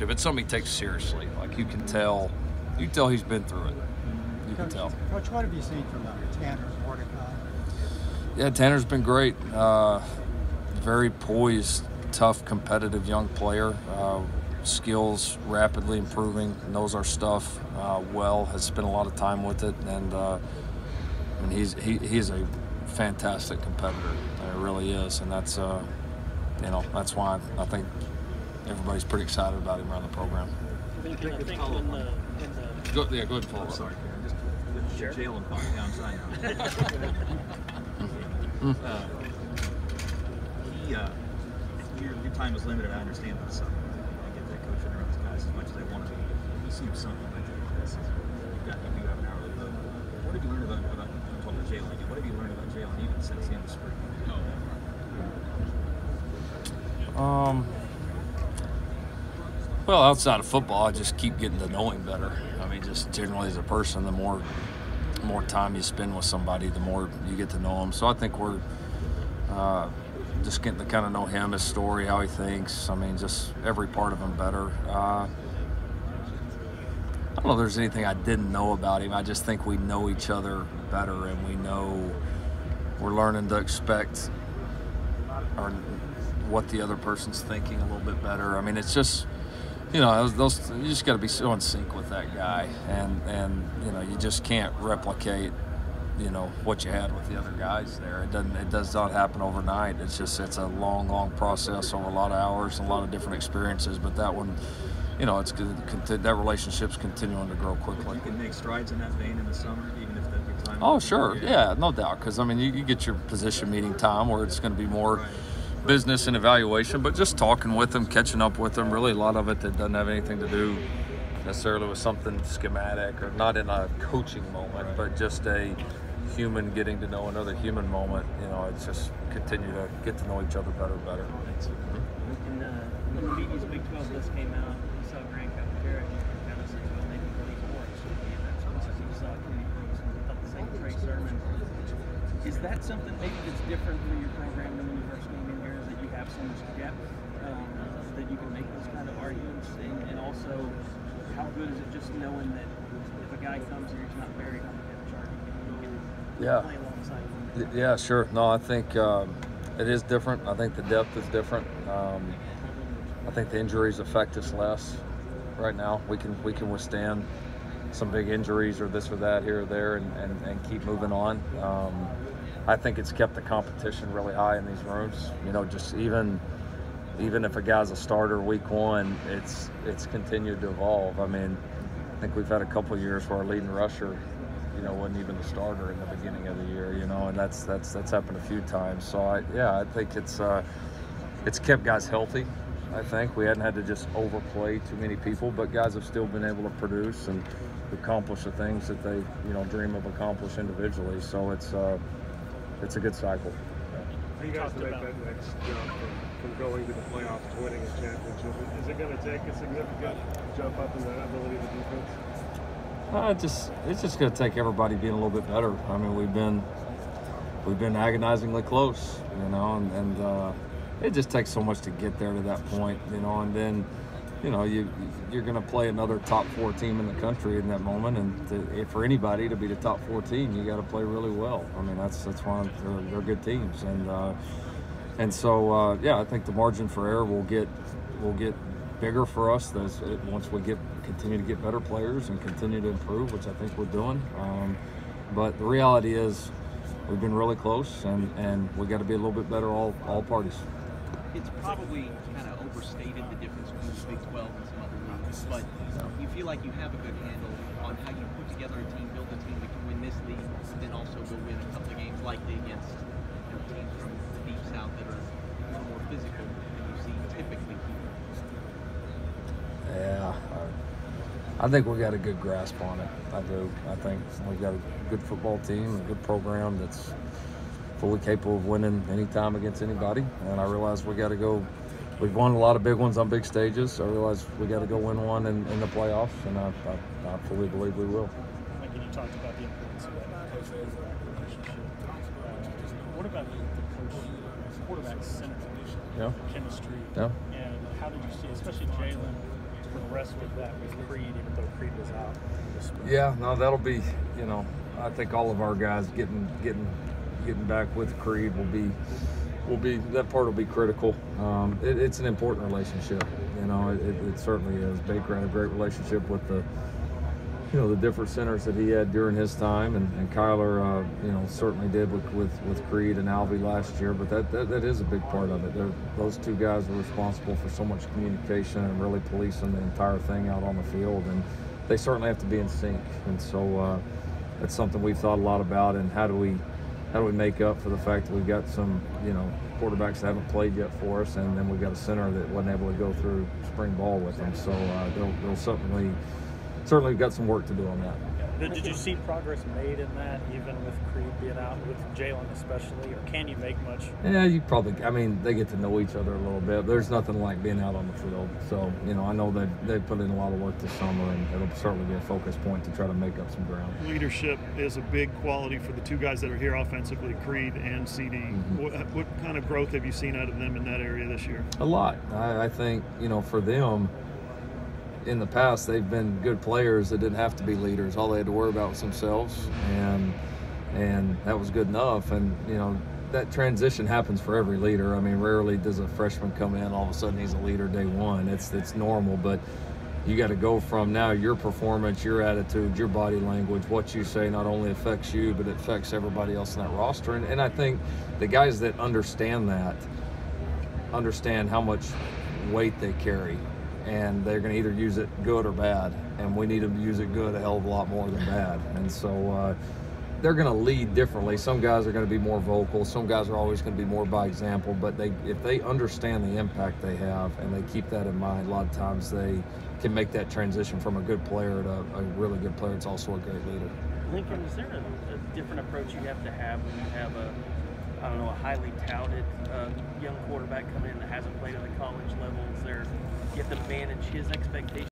It's something he takes seriously. Like you can tell he's been through it. You can tell. Coach, what have you seen from Tanner Mordecai? Yeah, Tanner's been great. Very poised, tough, competitive young player. Skills rapidly improving, knows our stuff well, has spent a lot of time with it, and he's a fantastic competitor. It really is, and that's that's why I think everybody's pretty excited about him around the program. Go ahead and follow up. Sorry, Karen. Just Jalen calling downside now. Your time is limited. I understand this. I get that coaching around these guys as much as they want to be. He seems supplementary to this. You do have an hourly load. What have you learned about Jalen again? What have you learned about Jalen even since the end of spring? Well, outside of football, I just keep getting to know him better. I mean, just generally as a person, the more time you spend with somebody, the more you get to know them. So I think we're just getting to kind of know him, his story, how he thinks. I mean, just every part of him better. I don't know if there's anything I didn't know about him. I just think we know each other better, and we know we're learning to expect what the other person's thinking a little bit better. I mean, it's just, you just got to be so in sync with that guy, and you just can't replicate what you had with the other guys there. It does not happen overnight. It's a long process over a lot of hours and a lot of different experiences. But that one, it's good. That relationship's continuing to grow quickly. You can make strides in that vein in the summer, even if your time. Oh, sure, yeah, no doubt. Because I mean, you get your position meeting time where it's going to be more business and evaluation, but just talking with them, catching up with them. Really, a lot of it that doesn't have anything to do necessarily with something schematic or not in a coaching moment, but just a human getting to know another human moment. It's just continue to get to know each other better and better. And when the media's Big 12 list came out, you saw Grant Calcaterra, you kind of said, well, maybe these more should be in that process. You saw Kenny Brooks and thought the same Trey Sermon. Is that something maybe that's different for your program than when you first came in here, is that you have so much depth that you can make those kind of arguments? And also, how good is it just knowing that if a guy comes here, he's not buried on the depth chart, you can play alongside him? Yeah, sure. No, I think it is different. I think the depth is different. I think the injuries affect us less right now. We can withstand some big injuries or this or that here or there and keep moving on. I think it's kept the competition really high in these rooms. Just even if a guy's a starter week one, it's continued to evolve. I mean, I think we've had a couple of years where our leading rusher, wasn't even the starter in the beginning of the year, and that's happened a few times. So I think it's kept guys healthy. I think we hadn't had to just overplay too many people, but guys have still been able to produce and accomplish the things that they dream of accomplish individually. So it's a good cycle. You guys make that next jump from going to the playoffs to winning a championship. Is it going to take a significant jump up in the ability of the defense? It's just going to take everybody being a little bit better. I mean, we've been agonizingly close, and it just takes so much to get there to that point, and then you're going to play another top 4 team in the country in that moment, and for anybody to be the top 4 team, you got to play really well. I mean, that's why they're good teams, and so I think the margin for error will get bigger for us once we continue to get better players and continue to improve, which I think we're doing. But the reality is we've been really close, and we got to be a little bit better all parties. It's probably kind of overstated the difference between the Big 12 and some other leagues, but you feel like you have a good handle on how you put together a team, build a team that can win this league, and then also go win a couple of games likely against teams from the Deep South that are a little more physical than you see typically here. Yeah, I think we got a good grasp on it. I do. I think we've got a good football team, a good program that's fully capable of winning anytime against anybody. And I realize we got to go. We've won a lot of big ones on big stages, so I realize we got to go win one in the playoffs, and I fully believe we will. Like you talked about the importance of that coach-quarterback relationship. What about the coach-quarterback center chemistry? Yeah. And how did you see, especially Jalen, impressed with that with Creed, even though Creed was out? Yeah, no, that'll be, you know, I think all of our guys getting back with Creed will be that part will be critical. It's an important relationship, you know. It certainly is. Baker had a great relationship with the different centers that he had during his time, and Kyler, certainly did with Creed and Alvy last year. But that is a big part of it. Those two guys are responsible for so much communication and really policing the entire thing out on the field, and they certainly have to be in sync. And so that's something we've thought a lot about. And how do we make up for the fact that we've got some quarterbacks that haven't played yet for us, and then we've got a center that wasn't able to go through spring ball with them. So they'll certainly got some work to do on that. Did you see progress made in that, even with Creed being out, with Jalen especially, or can you make much? Yeah, you probably. I mean, they get to know each other a little bit. There's nothing like being out on the field. So I know they've put in a lot of work this summer, and it'll certainly be a focus point to try to make up some ground. Leadership is a big quality for the two guys that are here offensively, Creed and CD. Mm-hmm. What kind of growth have you seen out of them in that area this year? A lot. I think for them, in the past, they've been good players that didn't have to be leaders. All they had to worry about was themselves, and that was good enough. And that transition happens for every leader. I mean, rarely does a freshman come in all of a sudden he's a leader day one. It's normal, but you got to go from now your performance, your attitude, your body language, what you say not only affects you, but it affects everybody else in that roster. And I think the guys that understand that understand how much weight they carry. And they're going to either use it good or bad, and we need them to use it good a hell of a lot more than bad. And so they're going to lead differently. Some guys are going to be more vocal. Some guys are always going to be more by example. But if they understand the impact they have and they keep that in mind, a lot of times they can make that transition from a good player to a really good player that's also a great leader. Lincoln, is there a different approach you have to have when you have a highly touted young quarterback come in that hasn't played at the college level? You have to manage his expectations